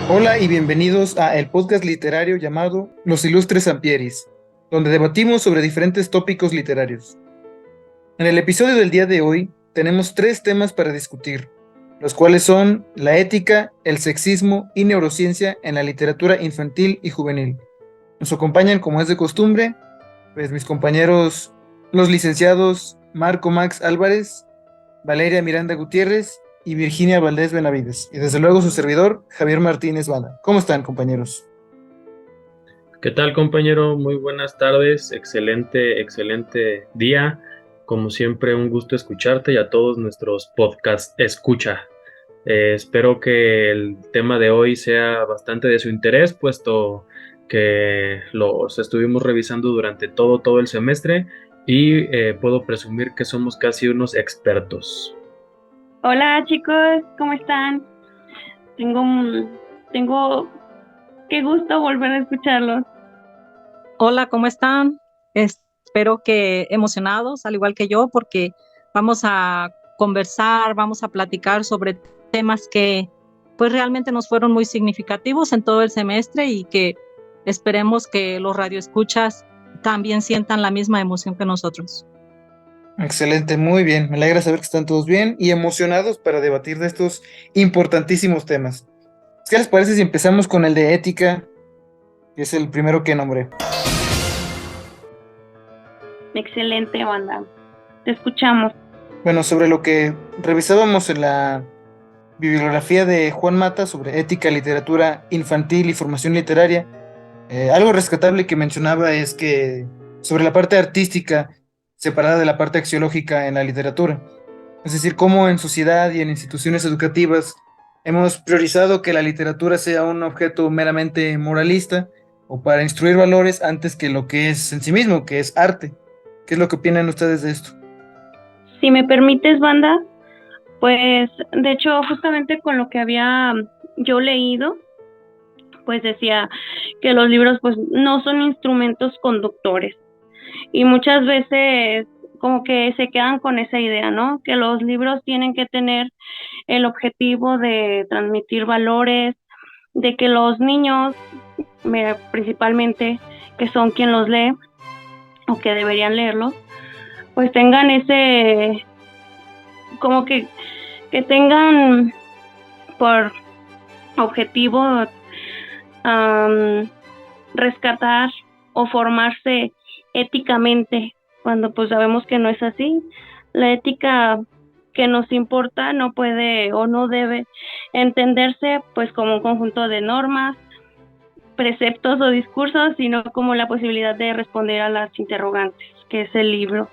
Hola y bienvenidos a el podcast literario llamado Los Ilustres Ampieris, donde debatimos sobre diferentes tópicos literarios. En el episodio del día de hoy tenemos tres temas para discutir, los cuales son la ética, el sexismo y neurociencia en la literatura infantil y juvenil. Nos acompañan, como es de costumbre, pues mis compañeros, los licenciados Marco Max Álvarez, Valeria Miranda Gutiérrez y Virginia Valdés Benavides. Y desde luego su servidor, Javier Martínez Banda. ¿Cómo están, compañeros? ¿Qué tal, compañero? Muy buenas tardes, excelente día. Como siempre, un gusto escucharte y a todos nuestros podcast escucha. Espero que el tema de hoy sea bastante de su interés, puesto que los estuvimos revisando durante todo el semestre y puedo presumir que somos casi unos expertos. Hola chicos, ¿cómo están? Tengo, tengo, qué gusto volver a escucharlos. Hola, ¿cómo están? Espero que emocionados, al igual que yo, porque vamos a conversar, vamos a platicar sobre temas que pues realmente nos fueron muy significativos en todo el semestre y que esperemos que los radioescuchas también sientan la misma emoción que nosotros. Excelente, muy bien. Me alegra saber que están todos bien y emocionados para debatir de estos importantísimos temas. ¿Qué les parece si empezamos con el de ética, que es el primero que nombré? Excelente banda, te escuchamos. Bueno, sobre lo que revisábamos en la bibliografía de Juan Mata sobre ética, literatura infantil y formación literaria, algo rescatable que mencionaba es que sobre la parte artística separada de la parte axiológica en la literatura. Es decir, cómo en sociedad y en instituciones educativas hemos priorizado que la literatura sea un objeto meramente moralista o para instruir valores antes que lo que es en sí mismo, que es arte. ¿Qué es lo que opinan ustedes de esto? Si me permites banda, pues de hecho justamente con lo que había yo leído, pues decía que los libros pues no son instrumentos conductores y muchas veces como que se quedan con esa idea, ¿no? Que los libros tienen que tener el objetivo de transmitir valores, de que los niños, principalmente, que son quien los lee o que deberían leerlos, pues tengan ese, como que tengan por objetivo um, rescatar o formarse éticamente, cuando pues sabemos que no es así. La ética que nos importa no puede o no debe entenderse pues como un conjunto de normas, preceptos o discursos, sino como la posibilidad de responder a las interrogantes, que es el libro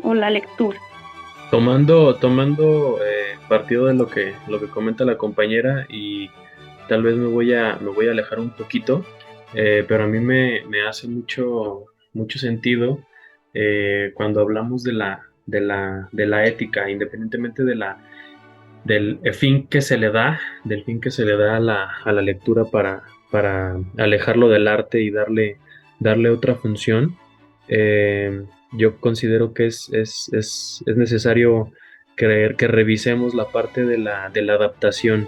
o la lectura. Tomando partido de lo que comenta la compañera y tal vez me voy a alejar un poquito, pero a mí me hace mucho sentido cuando hablamos de la ética, independientemente del fin que se le da, del fin que se le da a la lectura para alejarlo del arte y darle otra función. Yo considero que es necesario creer que revisemos la parte de la adaptación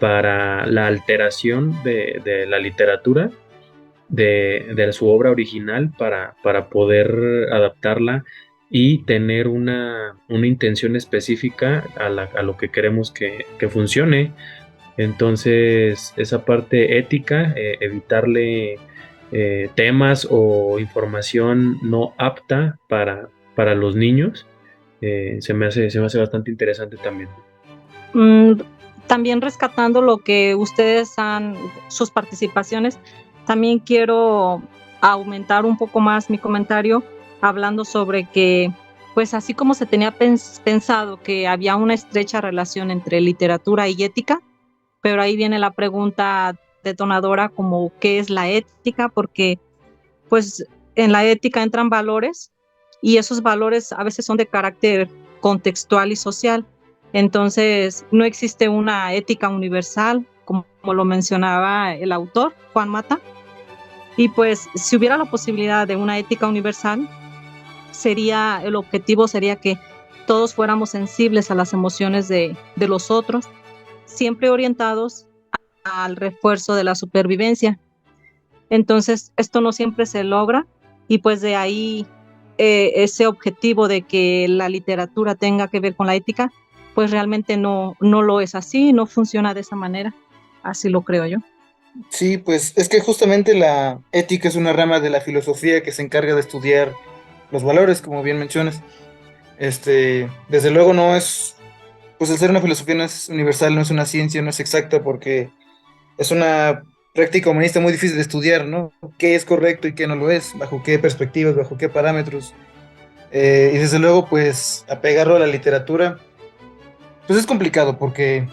para la alteración de la literatura, de su obra original, para poder adaptarla y tener una intención específica a lo que queremos que funcione. Entonces, esa parte ética, evitarle temas o información no apta para los niños, se me hace bastante interesante también. Mm, También rescatando lo que ustedes sus participaciones, también quiero aumentar un poco más mi comentario hablando sobre que, pues así como se tenía pensado que había una estrecha relación entre literatura y ética, pero ahí viene la pregunta detonadora como ¿qué es la ética? Porque pues en la ética entran valores y esos valores a veces son de carácter contextual y social. Entonces, no existe una ética universal, como lo mencionaba el autor, Juan Mata. Y pues, si hubiera la posibilidad de una ética universal, el objetivo sería que todos fuéramos sensibles a las emociones de los otros, siempre orientados al refuerzo de la supervivencia. Entonces, esto no siempre se logra y pues de ahí ese objetivo de que la literatura tenga que ver con la ética, pues realmente no lo es así, no funciona de esa manera, así lo creo yo. Sí, pues es que justamente la ética es una rama de la filosofía que se encarga de estudiar los valores, como bien mencionas. Desde luego no es, pues el ser una filosofía no es universal, no es una ciencia, no es exacta, porque es una práctica humanista muy difícil de estudiar, ¿no? ¿Qué es correcto y qué no lo es? ¿Bajo qué perspectivas? ¿Bajo qué parámetros? Y desde luego, pues apegarlo a la literatura, pues es complicado, porque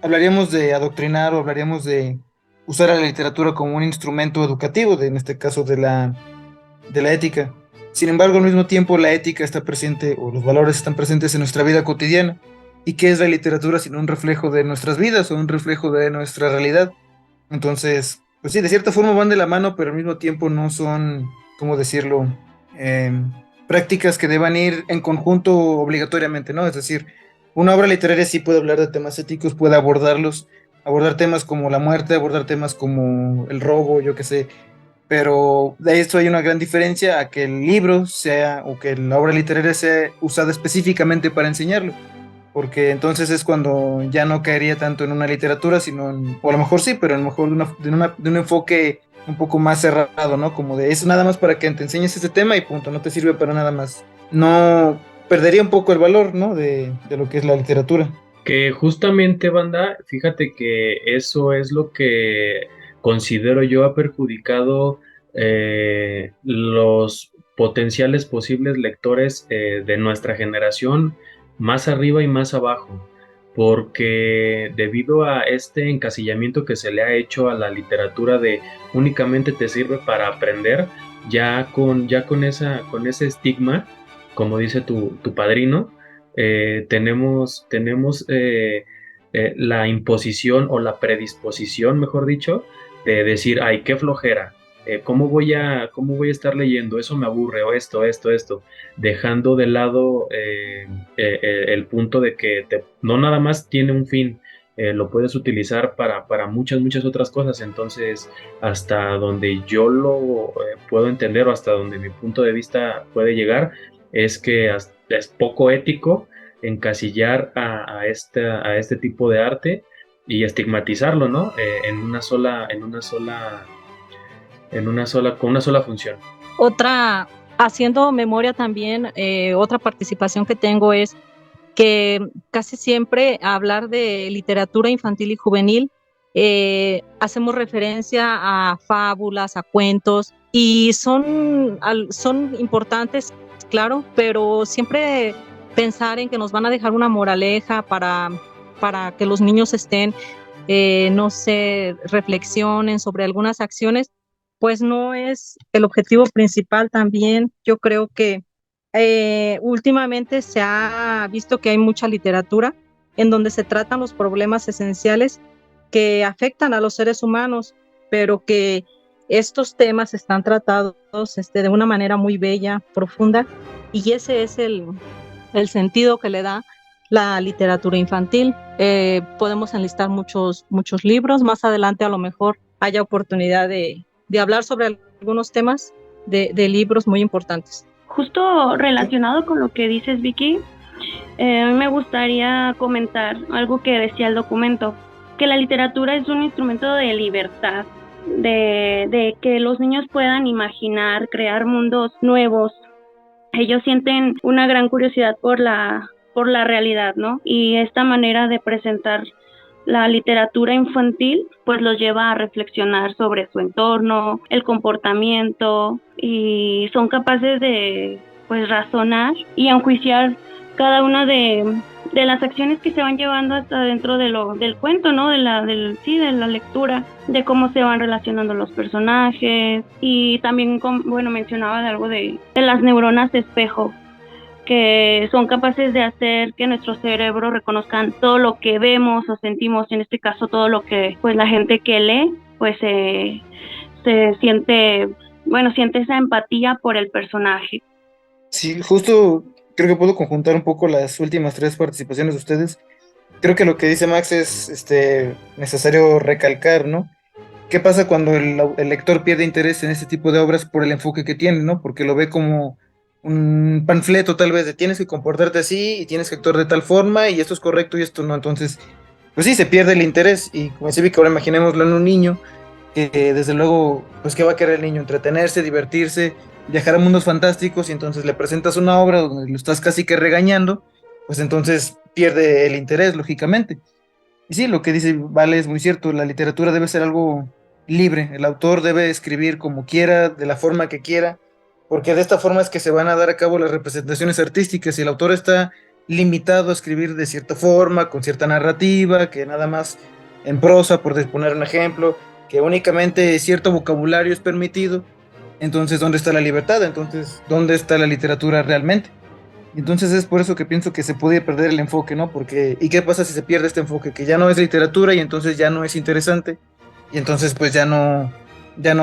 hablaríamos de adoctrinar o hablaríamos de usar a la literatura como un instrumento educativo, en este caso de la ética. Sin embargo, al mismo tiempo, la ética está presente o los valores están presentes en nuestra vida cotidiana. ¿Y qué es la literatura sino un reflejo de nuestras vidas o un reflejo de nuestra realidad? Entonces, pues sí, de cierta forma van de la mano, pero al mismo tiempo no son, ¿cómo decirlo? Em, Prácticas que deban ir en conjunto obligatoriamente, ¿no? Es decir, una obra literaria sí puede hablar de temas éticos, puede abordarlos, abordar temas como la muerte, abordar temas como el robo, yo qué sé, pero de esto hay una gran diferencia a que el libro sea o que la obra literaria sea usada específicamente para enseñarlo, porque entonces es cuando ya no caería tanto en una literatura, sino o a lo mejor sí, pero a lo mejor de un enfoque un poco más cerrado, ¿no? Como de es nada más para que te enseñes este tema y punto, no te sirve para nada más. No perdería un poco el valor, ¿no? De lo que es la literatura. Que justamente, banda, fíjate que eso es lo que considero yo ha perjudicado los potenciales posibles lectores de nuestra generación más arriba y más abajo, porque debido a este encasillamiento que se le ha hecho a la literatura de únicamente te sirve para aprender, con ese estigma, como dice tu padrino, tenemos la imposición o la predisposición, mejor dicho, de decir, ay, qué flojera, cómo voy a estar leyendo? Eso me aburre, o esto, dejando de lado el punto de que no nada más tiene un fin, lo puedes utilizar para muchas otras cosas. Entonces, hasta donde yo lo puedo entender o hasta donde mi punto de vista puede llegar, es que es poco ético encasillar a este tipo de arte y estigmatizarlo, ¿no? Con una sola función. Otra, haciendo memoria también, otra participación que tengo es que casi siempre hablar de literatura infantil y juvenil hacemos referencia a fábulas, a cuentos, y son importantes, claro, pero siempre pensar en que nos van a dejar una moraleja para que los niños estén, no sé, reflexionen sobre algunas acciones, pues no es el objetivo principal también. Yo creo que últimamente se ha visto que hay mucha literatura en donde se tratan los problemas esenciales que afectan a los seres humanos, pero que estos temas están tratados de una manera muy bella, profunda, y ese es el sentido que le da la literatura infantil. Podemos enlistar muchos libros, más adelante a lo mejor haya oportunidad de hablar sobre algunos temas de libros muy importantes. Justo relacionado con lo que dices, Vicky, me gustaría comentar algo que decía el documento, que la literatura es un instrumento de libertad, de que los niños puedan imaginar, crear mundos nuevos. Ellos sienten una gran curiosidad por la realidad, ¿no? Y esta manera de presentar la literatura infantil pues los lleva a reflexionar sobre su entorno, el comportamiento, y son capaces de pues razonar y enjuiciar cada una de las acciones que se van llevando hasta dentro del cuento, ¿no? de la lectura, de cómo se van relacionando los personajes, y también, mencionaba de algo de las neuronas de espejo, que son capaces de hacer que nuestro cerebro reconozcan todo lo que vemos o sentimos, en este caso todo lo que pues la gente que lee pues se siente esa empatía por el personaje. Sí, justo creo que puedo conjuntar un poco las últimas tres participaciones de ustedes, creo que lo que dice Max es necesario recalcar, ¿no? ¿Qué pasa cuando el lector pierde interés en este tipo de obras por el enfoque que tiene, ¿no? Porque lo ve como un panfleto tal vez de tienes que comportarte así y tienes que actuar de tal forma y esto es correcto y esto no. Entonces, pues sí, se pierde el interés y como decía Vicky, ahora imaginémoslo en un niño que desde luego, pues ¿qué va a querer el niño? Entretenerse, divertirse, viajar a mundos fantásticos y entonces le presentas una obra donde lo estás casi que regañando, pues entonces pierde el interés, lógicamente. Y sí, lo que dice Vale es muy cierto, la literatura debe ser algo libre, el autor debe escribir como quiera, de la forma que quiera, porque de esta forma es que se van a dar a cabo las representaciones artísticas. Si el autor está limitado a escribir de cierta forma, con cierta narrativa, que nada más en prosa, por poner un ejemplo, que únicamente cierto vocabulario es permitido, entonces ¿dónde está la libertad? Entonces, ¿dónde está la literatura realmente? Entonces es por eso que pienso que se puede perder el enfoque, ¿no? Porque, ¿y qué pasa si se pierde este enfoque? Que ya no es literatura y entonces ya no es interesante y entonces pues ya no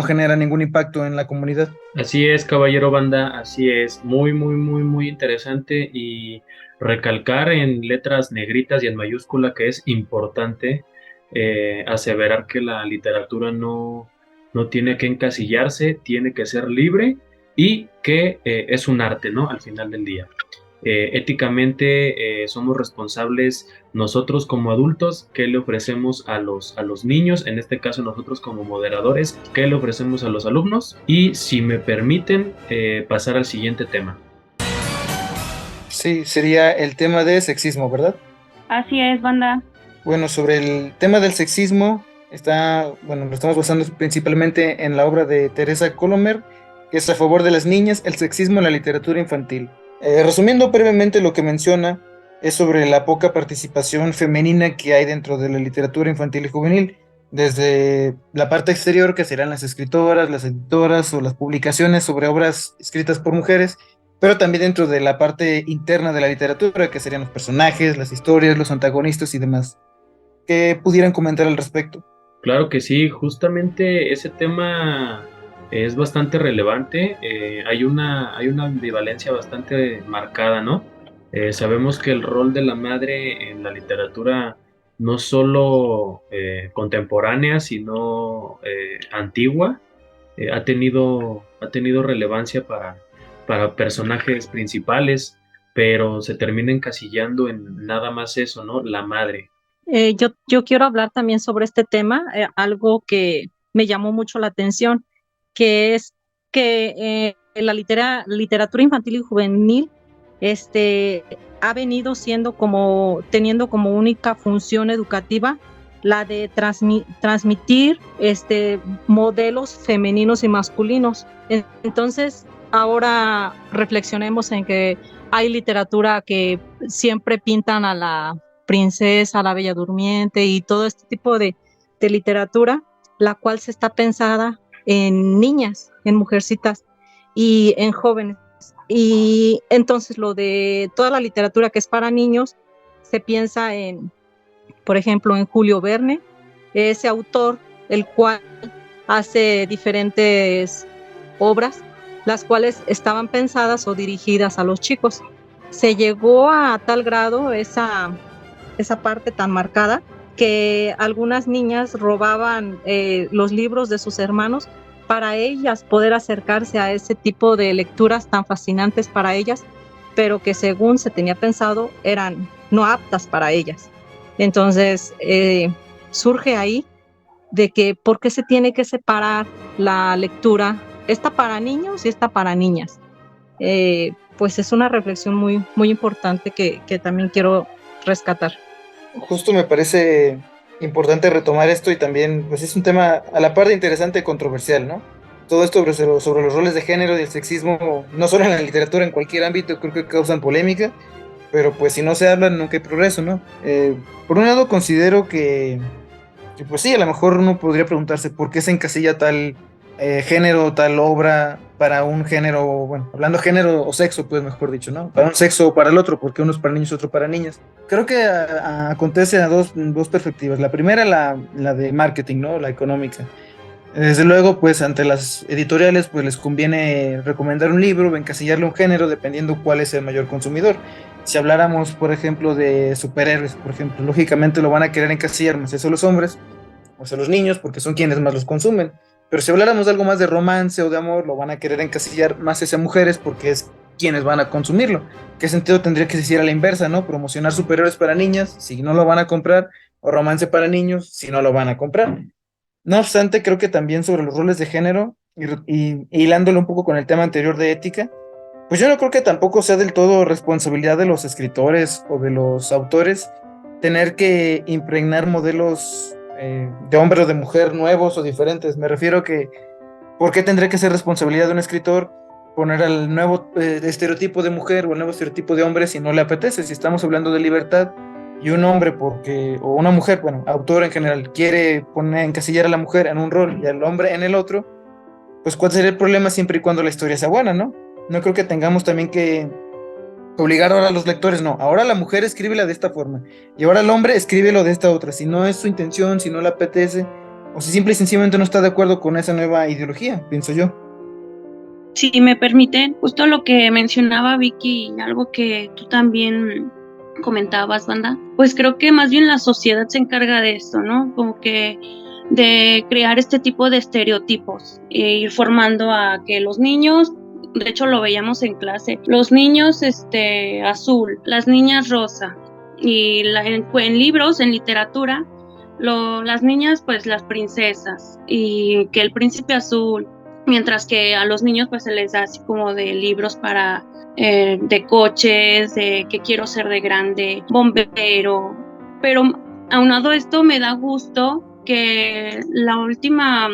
genera ningún impacto en la comunidad. Así es, caballero banda, así es, muy, muy, muy, muy interesante y recalcar en letras negritas y en mayúscula que es importante aseverar que la literatura no tiene que encasillarse, tiene que ser libre y que es un arte, ¿no? Al final del día. Éticamente somos responsables nosotros como adultos, qué le ofrecemos a los niños, en este caso nosotros como moderadores, qué le ofrecemos a los alumnos y si me permiten pasar al siguiente tema. Sí, sería el tema de sexismo, ¿verdad? Así es, banda. Bueno, sobre el tema del sexismo, bueno, lo estamos basando principalmente en la obra de Teresa Colomer, que es a favor de las niñas, el sexismo en la literatura infantil. Resumiendo brevemente lo que menciona, es sobre la poca participación femenina que hay dentro de la literatura infantil y juvenil, desde la parte exterior, que serán las escritoras, las editoras o las publicaciones sobre obras escritas por mujeres, pero también dentro de la parte interna de la literatura, que serían los personajes, las historias, los antagonistas y demás. ¿Qué pudieran comentar al respecto? Claro que sí, justamente ese tema es bastante relevante. Hay una ambivalencia bastante marcada, ¿no? Sabemos que el rol de la madre en la literatura no solo contemporánea, sino antigua, ha tenido relevancia para personajes principales, pero se termina encasillando en nada más eso, ¿no? La madre. Yo quiero hablar también sobre este tema, algo que me llamó mucho la atención, que es que la literatura infantil y juvenil ha venido siendo teniendo como única función educativa la de transmitir modelos femeninos y masculinos. Entonces, ahora reflexionemos en que hay literatura que siempre pintan a la princesa, la bella durmiente y todo este tipo de literatura, la cual se está pensada en niñas, en mujercitas y en jóvenes. Y entonces lo de toda la literatura que es para niños, se piensa en, por ejemplo, en Julio Verne, ese autor, el cual hace diferentes obras, las cuales estaban pensadas o dirigidas a los chicos. Se llegó a tal grado esa parte tan marcada que algunas niñas robaban los libros de sus hermanos para ellas poder acercarse a ese tipo de lecturas tan fascinantes para ellas, pero que según se tenía pensado eran no aptas para ellas. Entonces surge ahí de que por qué se tiene que separar la lectura, esta para niños y esta para niñas. Pues es una reflexión muy, muy importante que también quiero rescatar. Justo me parece importante retomar esto y también, pues es un tema a la par de interesante y controversial, ¿no? Todo esto sobre los roles de género y el sexismo, no solo en la literatura, en cualquier ámbito, creo que causan polémica, pero pues si no se hablan, nunca hay progreso, ¿no? Por un lado, considero que pues sí, a lo mejor uno podría preguntarse por qué se encasilla tal género, tal obra para un género, bueno, hablando género o sexo, pues mejor dicho, ¿no? Para un sexo o para el otro, porque uno es para niños y otro para niñas. Creo que acontece a dos perspectivas. La primera, la de marketing, ¿no? La económica. Desde luego, pues ante las editoriales, pues les conviene recomendar un libro, encasillarle un género, dependiendo cuál es el mayor consumidor. Si habláramos, por ejemplo, de superhéroes, por ejemplo, lógicamente lo van a querer encasillar más eso los hombres, o sea, los niños, porque son quienes más los consumen. Pero si habláramos de algo más de romance o de amor, lo van a querer encasillar más hacia mujeres porque es quienes van a consumirlo. ¿Qué sentido tendría que se hiciera a la inversa, no? Promocionar superhéroes para niñas si no lo van a comprar, o romance para niños si no lo van a comprar. No obstante, creo que también sobre los roles de género, y hilándolo un poco con el tema anterior de ética, pues yo no creo que tampoco sea del todo responsabilidad de los escritores o de los autores tener que impregnar modelos de hombre o de mujer nuevos o diferentes. Me refiero que, ¿por qué tendría que ser responsabilidad de un escritor poner al nuevo estereotipo de mujer o el nuevo estereotipo de hombre si no le apetece? Si estamos hablando de libertad y un hombre o una mujer, bueno, autor en general, quiere poner, encasillar a la mujer en un rol y al hombre en el otro, pues ¿cuál sería el problema siempre y cuando la historia sea buena, ¿no? No creo que tengamos también que obligar ahora a los lectores, no, ahora la mujer escríbela de esta forma y ahora el hombre escríbelo de esta otra, si no es su intención, si no le apetece, o si simple y sencillamente no está de acuerdo con esa nueva ideología, pienso yo. Si me permiten, justo lo que mencionaba Vicky, algo que tú también comentabas, banda, pues creo que más bien la sociedad se encarga de esto, ¿no? Como que de crear este tipo de estereotipos e ir formando a que los niños, de hecho lo veíamos en clase, los niños azul, las niñas rosa, y en libros, en literatura, las niñas pues las princesas, y que el príncipe azul, mientras que a los niños pues se les da así como de libros para de coches, de que quiero ser de grande, bombero. Pero aunado a esto me da gusto que la última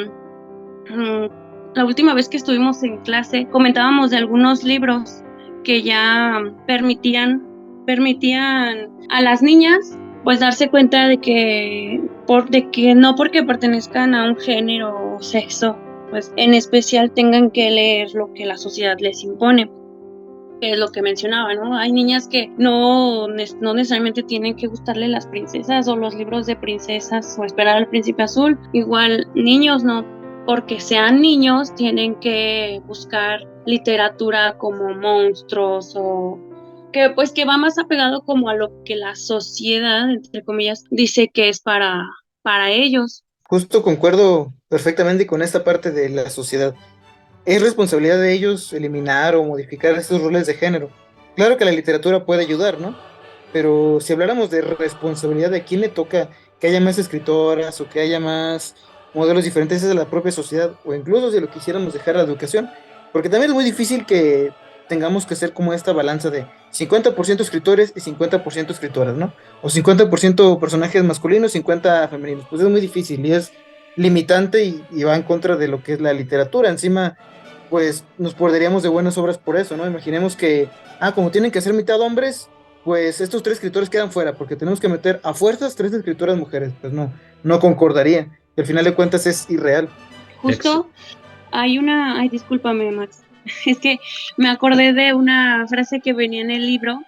vez que estuvimos en clase comentábamos de algunos libros que ya permitían a las niñas pues darse cuenta de que no porque pertenezcan a un género o sexo pues en especial tengan que leer lo que la sociedad les impone, que es lo que mencionaba, ¿no? Hay niñas que no necesariamente tienen que gustarle las princesas o los libros de princesas o esperar al príncipe azul, igual niños no, porque sean niños tienen que buscar literatura como monstruos o que pues que va más apegado como a lo que la sociedad, entre comillas, dice que es para ellos. Justo concuerdo perfectamente con esta parte de la sociedad. Es responsabilidad de ellos eliminar o modificar estos roles de género. Claro que la literatura puede ayudar, ¿no? Pero si habláramos de responsabilidad de a quién le toca que haya más escritoras o que haya más modelos diferentes, es de la propia sociedad, o incluso si lo quisiéramos dejar a la educación, porque también es muy difícil que tengamos que hacer como esta balanza de 50% escritores y 50% escritoras, ¿no? O 50% personajes masculinos, 50 femeninos. Pues es muy difícil y es limitante y va en contra de lo que es la literatura. Encima, pues nos perderíamos de buenas obras por eso, ¿no? Imaginemos que, como tienen que ser mitad hombres, pues estos tres escritores quedan fuera, porque tenemos que meter a fuerzas tres escritoras mujeres. Pues no, no concordaría. Y al final de cuentas es irreal. Justo ay, discúlpame, Max, es que me acordé de una frase que venía en el libro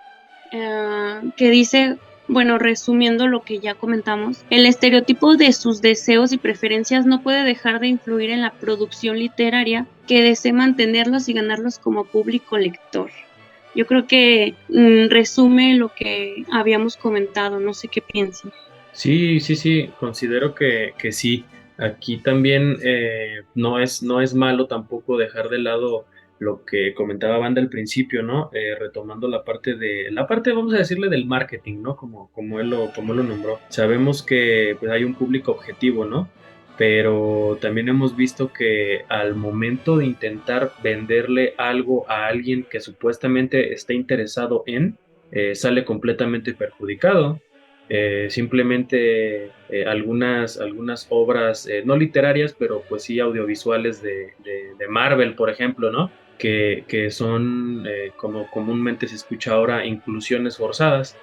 que dice, bueno, resumiendo lo que ya comentamos, el estereotipo de sus deseos y preferencias no puede dejar de influir en la producción literaria que desee mantenerlos y ganarlos como público lector. Yo creo que resume lo que habíamos comentado, no sé qué piensan. Sí, sí, sí, considero que sí. Aquí también no es malo tampoco dejar de lado lo que comentaba Banda al principio, ¿no? Retomando la parte, vamos a decirle, del marketing, ¿no? Como él lo nombró. Sabemos que pues, hay un público objetivo, ¿no? Pero también hemos visto que al momento de intentar venderle algo a alguien que supuestamente está interesado sale completamente perjudicado. Simplemente algunas obras no literarias, pero pues sí audiovisuales de Marvel, por ejemplo, ¿no? Que son, como comúnmente se escucha ahora, inclusiones forzadas.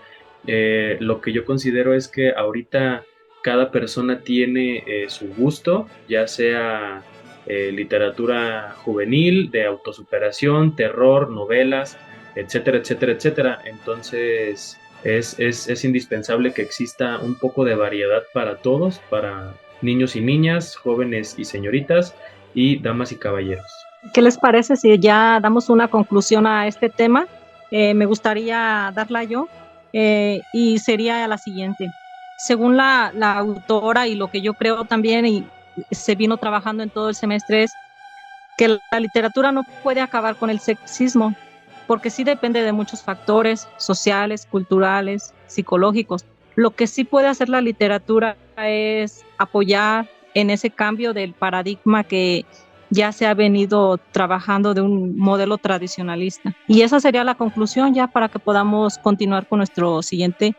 Lo que yo considero es que ahorita cada persona tiene su gusto, ya sea literatura juvenil, de autosuperación, terror, novelas, etcétera, etcétera, etcétera. Entonces es indispensable que exista un poco de variedad para todos, para niños y niñas, jóvenes y señoritas, y damas y caballeros. ¿Qué les parece si ya damos una conclusión a este tema? me gustaría darla yo, y sería la siguiente. Según la autora y lo que yo creo también, y se vino trabajando en todo el semestre, es que la literatura no puede acabar con el sexismo, porque sí depende de muchos factores sociales, culturales, psicológicos. Lo que sí puede hacer la literatura es apoyar en ese cambio del paradigma que ya se ha venido trabajando de un modelo tradicionalista. Y esa sería la conclusión ya para que podamos continuar con nuestro siguiente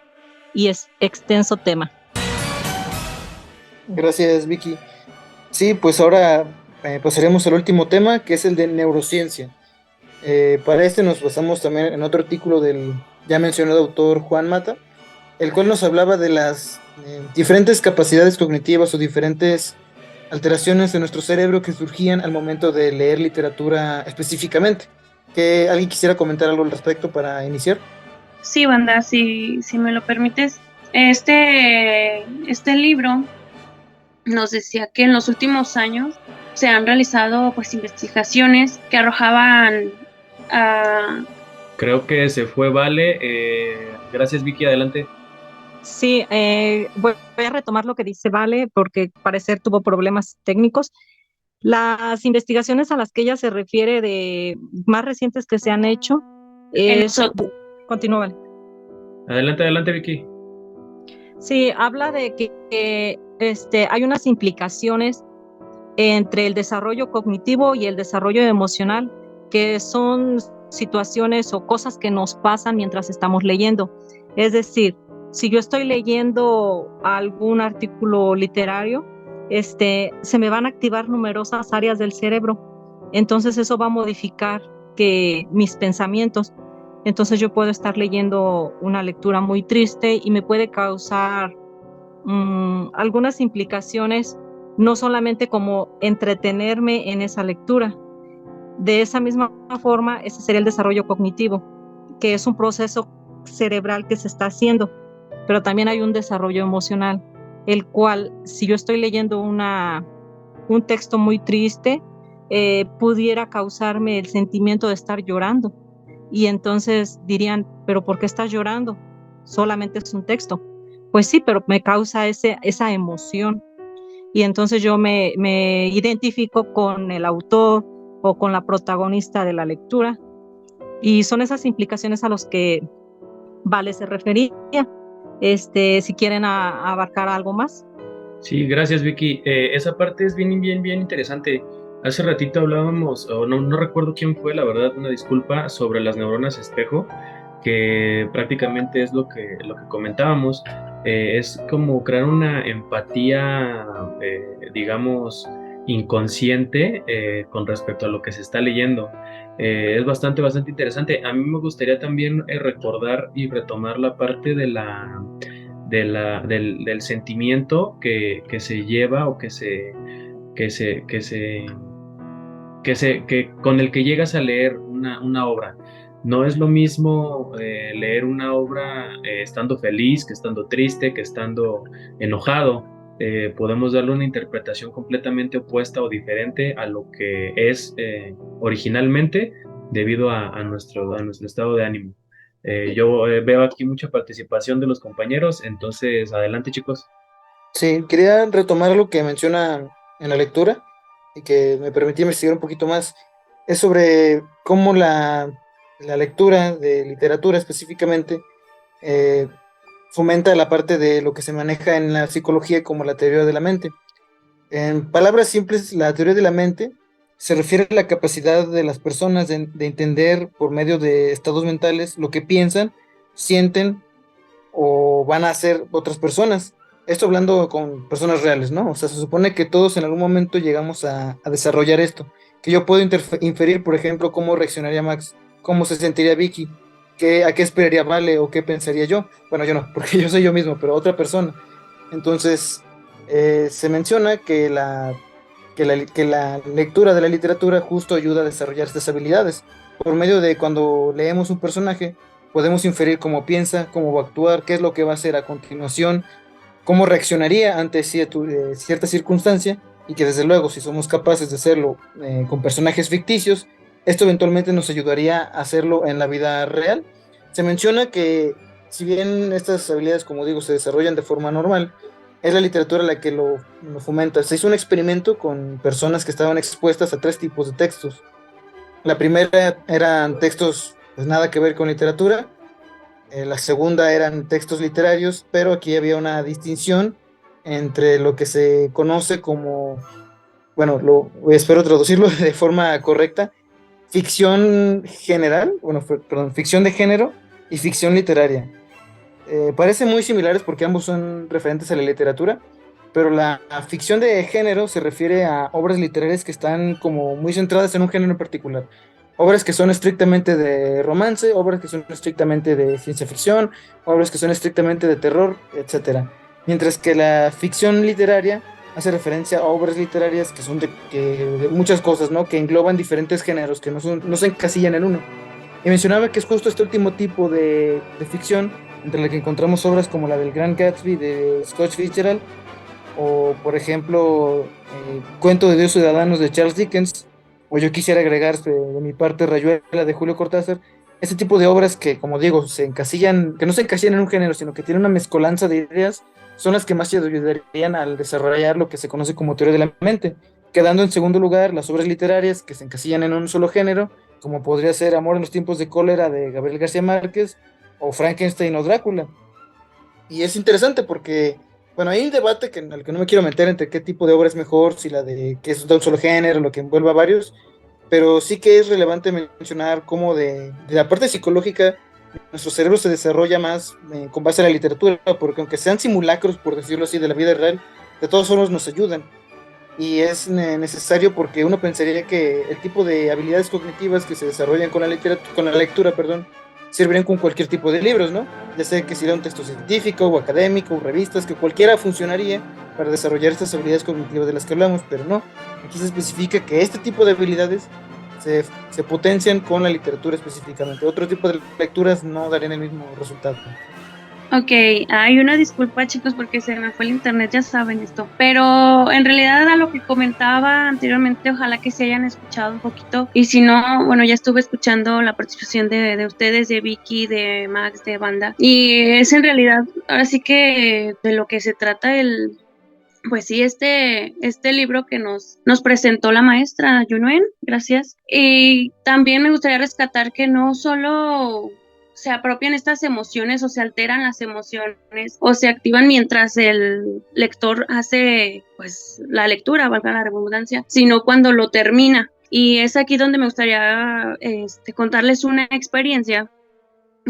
y extenso tema. Gracias, Vicky. Sí, pues ahora pasaremos al último tema, que es el de neurociencia. Para este nos basamos también en otro artículo del ya mencionado autor Juan Mata, el cual nos hablaba de las diferentes capacidades cognitivas o diferentes alteraciones de nuestro cerebro que surgían al momento de leer literatura específicamente. ¿Que alguien quisiera comentar algo al respecto para iniciar? Sí, banda, si me lo permites, este libro nos decía que en los últimos años se han realizado pues investigaciones que arrojaban a... Creo que se fue Vale. Gracias, Vicky, adelante. Sí, voy a retomar lo que dice Vale, porque parecer tuvo problemas técnicos. Las investigaciones a las que ella se refiere de más recientes que se han hecho, continúa, Vale. Adelante, adelante, Vicky. Sí, habla de que hay unas implicaciones entre el desarrollo cognitivo y el desarrollo emocional, que son situaciones o cosas que nos pasan mientras estamos leyendo. Es decir, si yo estoy leyendo algún artículo literario, se me van a activar numerosas áreas del cerebro. Entonces eso va a modificar mis pensamientos. Entonces yo puedo estar leyendo una lectura muy triste y me puede causar algunas implicaciones, no solamente como entretenerme en esa lectura. De esa misma forma, ese sería el desarrollo cognitivo, que es un proceso cerebral que se está haciendo, pero también hay un desarrollo emocional, el cual, si yo estoy leyendo un texto muy triste, pudiera causarme el sentimiento de estar llorando. Y entonces dirían, ¿pero por qué estás llorando? Solamente es un texto. Pues sí, pero me causa esa emoción. Y entonces yo me identifico con el autor o con la protagonista de la lectura. Y son esas implicaciones a las que Vale se refería. Si quieren abarcar algo más. Sí, gracias, Vicky. Esa parte es bien, bien, bien interesante. Hace ratito hablábamos, o no recuerdo quién fue, la verdad, una disculpa, sobre las neuronas espejo, que prácticamente es lo que comentábamos. Es como crear una empatía, digamos, inconsciente con respecto a lo que se está leyendo. Es bastante, bastante interesante. A mí me gustaría también recordar y retomar la parte del sentimiento que se lleva o con el que llegas a leer una obra. No es lo mismo leer una obra estando feliz, que estando triste, que estando enojado. Podemos darle una interpretación completamente opuesta o diferente a lo que es originalmente debido a nuestro estado de ánimo. Yo veo aquí mucha participación de los compañeros, entonces adelante, chicos. Sí, quería retomar lo que menciona en la lectura y que me permitía investigar un poquito más. Es sobre cómo la lectura de literatura específicamente eh, fomenta la parte de lo que se maneja en la psicología como la teoría de la mente. En palabras simples, la teoría de la mente se refiere a la capacidad de las personas de entender por medio de estados mentales lo que piensan, sienten o van a hacer otras personas. Esto hablando con personas reales, ¿no? O sea, se supone que todos en algún momento llegamos a desarrollar esto. Que yo puedo inferir, por ejemplo, cómo reaccionaría Max, cómo se sentiría Vicky, a qué esperaría Vale o qué pensaría yo. Bueno, yo no, porque yo soy yo mismo, pero otra persona. Entonces, se menciona que la lectura de la literatura justo ayuda a desarrollar estas habilidades. Por medio de cuando leemos un personaje, podemos inferir cómo piensa, cómo va a actuar, qué es lo que va a hacer a continuación, cómo reaccionaría ante cierta circunstancia, y que desde luego, si somos capaces de hacerlo con personajes ficticios, esto eventualmente nos ayudaría a hacerlo en la vida real. Se menciona que si bien estas habilidades, como digo, se desarrollan de forma normal, es la literatura la que lo fomenta. Se hizo un experimento con personas que estaban expuestas a tres tipos de textos. La primera eran textos pues nada que ver con literatura, la segunda eran textos literarios, pero aquí había una distinción entre lo que se conoce como, bueno, espero traducirlo de forma correcta, ficción general, bueno, perdón, ficción de género y ficción literaria. Parecen muy similares porque ambos son referentes a la literatura, pero la ficción de género se refiere a obras literarias que están como muy centradas en un género en particular. Obras que son estrictamente de romance, obras que son estrictamente de ciencia ficción, obras que son estrictamente de terror, etcétera. Mientras que la ficción literaria hace referencia a obras literarias que son de muchas cosas, ¿no? Que engloban diferentes géneros, que no se encasillan en uno. Y mencionaba que es justo este último tipo de ficción, entre la que encontramos obras como la del Gran Gatsby de Scott Fitzgerald, o por ejemplo, Cuento de Dios Ciudadanos de Charles Dickens, o yo quisiera agregar de mi parte Rayuela de Julio Cortázar, este tipo de obras que, como digo, que no se encasillan en un género, sino que tienen una mezcolanza de ideas, son las que más te ayudarían al desarrollar lo que se conoce como teoría de la mente, quedando en segundo lugar las obras literarias que se encasillan en un solo género, como podría ser Amor en los tiempos de cólera de Gabriel García Márquez, o Frankenstein o Drácula. Y es interesante porque, bueno, hay un debate al que no me quiero meter entre qué tipo de obra es mejor, si la de que es de un solo género, lo que envuelva a varios, pero sí que es relevante mencionar cómo de la parte psicológica nuestro cerebro se desarrolla más con base a la literatura, porque aunque sean simulacros, por decirlo así, de la vida real, de todos modos nos ayudan. Y es necesario porque uno pensaría que el tipo de habilidades cognitivas que se desarrollan con la con la lectura, perdón, servirían con cualquier tipo de libros, ¿no? Ya sea que sea un texto científico o académico o revistas, que cualquiera funcionaría para desarrollar estas habilidades cognitivas de las que hablamos, pero no. Aquí se especifica que este tipo de habilidades se potencian con la literatura específicamente. Otro tipo de lecturas no darían el mismo resultado. Ok, hay una disculpa chicos porque se me fue el internet, ya saben esto, pero en realidad a lo que comentaba anteriormente, ojalá que se hayan escuchado un poquito y si no, bueno, ya estuve escuchando la participación de ustedes, de Vicky, de Max, de Banda y es en realidad, ahora sí que de lo que se trata pues sí, este libro que nos presentó la maestra Yunuen, gracias. Y también me gustaría rescatar que no solo se apropian estas emociones o se alteran las emociones o se activan mientras el lector hace pues la lectura, valga la redundancia, sino cuando lo termina. Y es aquí donde me gustaría contarles una experiencia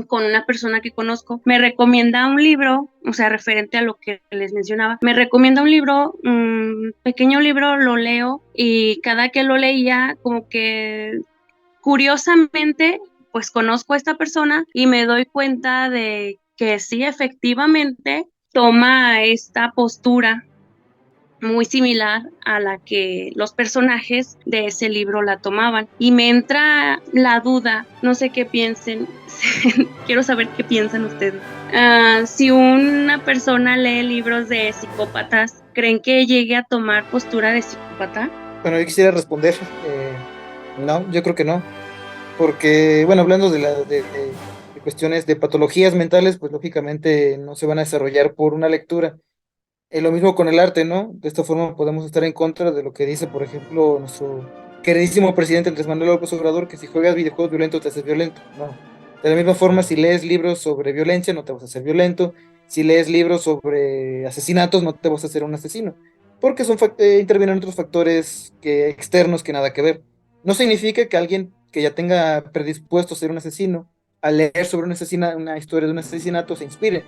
con una persona que conozco, me recomienda un libro, o sea, referente a lo que les mencionaba, me recomienda un libro, un pequeño libro, lo leo y cada que lo leía, como que curiosamente, pues conozco a esta persona y me doy cuenta de que sí, efectivamente, toma esta postura muy similar a la que los personajes de ese libro la tomaban. Y me entra la duda, no sé qué piensen, quiero saber qué piensan ustedes. Si una persona lee libros de psicópatas, ¿creen que llegue a tomar postura de psicópata? Bueno, yo quisiera responder, no, yo creo que no, porque, bueno, hablando de cuestiones de patologías mentales, pues lógicamente no se van a desarrollar por una lectura. Lo mismo con el arte, ¿no? De esta forma podemos estar en contra de lo que dice, por ejemplo, nuestro queridísimo presidente Andrés Manuel López Obrador, que si juegas videojuegos violentos te haces violento. No. De la misma forma, si lees libros sobre violencia, no te vas a hacer violento. Si lees libros sobre asesinatos, no te vas a hacer un asesino. Porque intervienen otros factores externos que nada que ver. No significa que alguien que ya tenga predispuesto a ser un asesino, al leer sobre una historia de un asesinato, se inspire,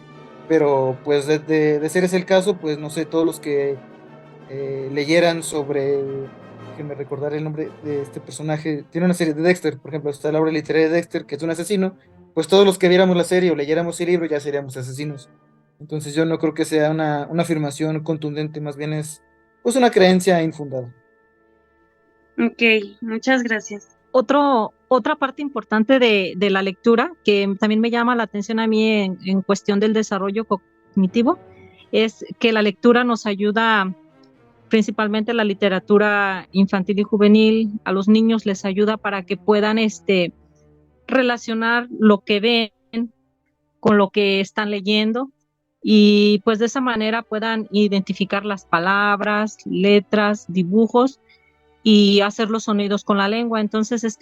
pero pues de ser ese el caso, pues no sé, todos los que leyeran sobre, déjenme recordar el nombre de este personaje, tiene una serie de Dexter, por ejemplo, está la obra literaria de Dexter, que es un asesino, pues todos los que viéramos la serie o leyéramos el libro ya seríamos asesinos. Entonces yo no creo que sea una afirmación contundente, más bien es pues una creencia infundada. Ok, muchas gracias. Otra parte importante de la lectura que también me llama la atención a mí en cuestión del desarrollo cognitivo es que la lectura nos ayuda principalmente la literatura infantil y juvenil, a los niños les ayuda para que puedan relacionar lo que ven con lo que están leyendo y pues de esa manera puedan identificar las palabras, letras, dibujos y hacer los sonidos con la lengua. Entonces,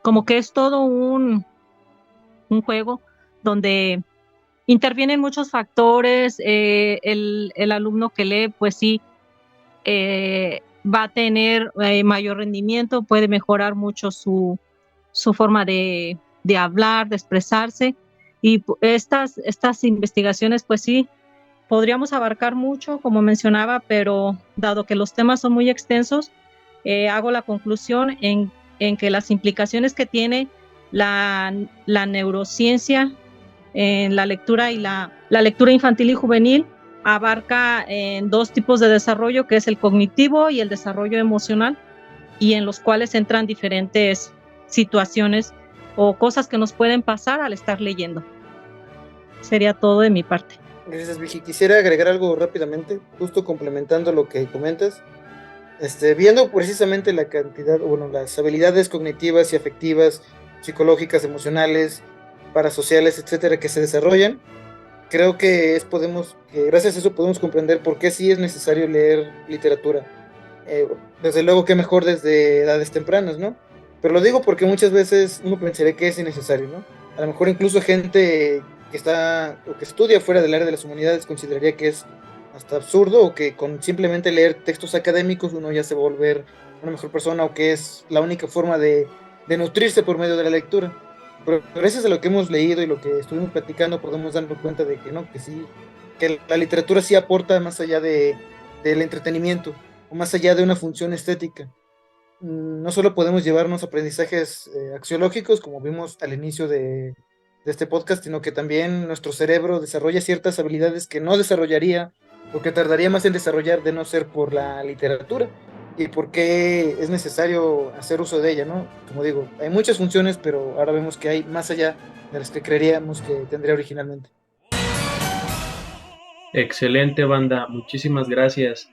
como que es todo un juego donde intervienen muchos factores. El alumno que lee, pues sí, va a tener mayor rendimiento, puede mejorar mucho su forma de hablar, de expresarse. Y estas investigaciones, pues sí, podríamos abarcar mucho, como mencionaba, pero dado que los temas son muy extensos, hago la conclusión en que las implicaciones que tiene la neurociencia en la lectura y la lectura infantil y juvenil abarca en dos tipos de desarrollo, que es el cognitivo y el desarrollo emocional, y en los cuales entran diferentes situaciones o cosas que nos pueden pasar al estar leyendo. Sería todo de mi parte. Gracias, Vicky. Quisiera agregar algo rápidamente, justo complementando lo que comentas. Viendo precisamente la cantidad, bueno, las habilidades cognitivas y afectivas, psicológicas, emocionales, parasociales, etcétera, que se desarrollan, creo que que gracias a eso podemos comprender por qué sí es necesario leer literatura. Desde luego que mejor desde edades tempranas, ¿no? Pero lo digo porque muchas veces uno pensaría que es innecesario, ¿no? A lo mejor incluso gente que está o que estudia fuera del área de las humanidades consideraría que es hasta absurdo o que con simplemente leer textos académicos uno ya se va a volver una mejor persona o que es la única forma de nutrirse por medio de la lectura. Pero gracias a lo que hemos leído y lo que estuvimos platicando podemos darnos cuenta de que no, que sí, que la literatura sí aporta más allá del entretenimiento o más allá de una función estética. No solo podemos llevarnos aprendizajes axiológicos, como vimos al inicio de este podcast, sino que también nuestro cerebro desarrolla ciertas habilidades que no desarrollaría o que tardaría más en desarrollar de no ser por la literatura y porque es necesario hacer uso de ella, ¿no? Como digo, hay muchas funciones, pero ahora vemos que hay más allá de las que creeríamos que tendría originalmente. Excelente, banda, muchísimas gracias.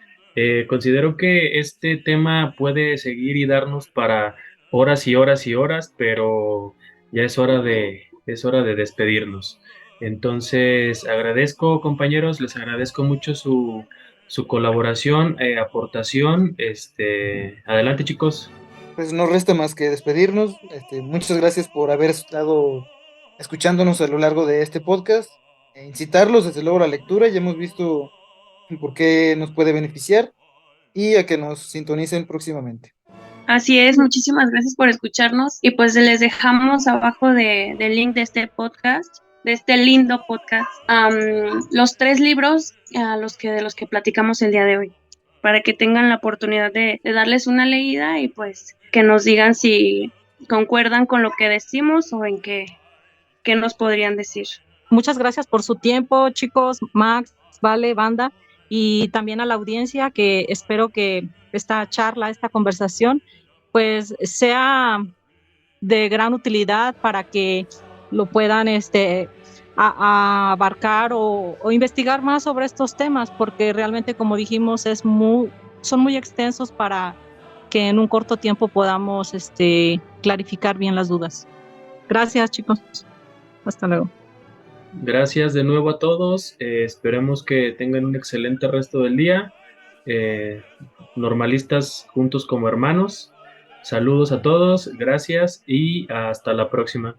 Considero que este tema puede seguir y darnos para horas y horas y horas, pero ya es hora de despedirnos. Entonces, agradezco, compañeros, les agradezco mucho su colaboración, aportación. Adelante, chicos. Pues no resta más que despedirnos. Muchas gracias por haber estado escuchándonos a lo largo de este podcast. Incitarlos desde luego a la lectura, ya hemos visto por qué nos puede beneficiar y a que nos sintonicen próximamente. Así es, muchísimas gracias por escucharnos y pues les dejamos abajo del link de este podcast, de este lindo podcast, los 3 libros de los que platicamos el día de hoy, para que tengan la oportunidad de darles una leída y pues que nos digan si concuerdan con lo que decimos o en qué nos podrían decir. Muchas gracias por su tiempo, chicos, Max, Vale, banda, y también a la audiencia, que espero que esta charla, esta conversación, pues sea de gran utilidad para que lo puedan a abarcar o investigar más sobre estos temas, porque realmente, como dijimos, son muy extensos para que en un corto tiempo podamos clarificar bien las dudas. Gracias, chicos. Hasta luego. Gracias de nuevo a todos. Esperemos que tengan un excelente resto del día. Normalistas juntos como hermanos. Saludos a todos, gracias y hasta la próxima.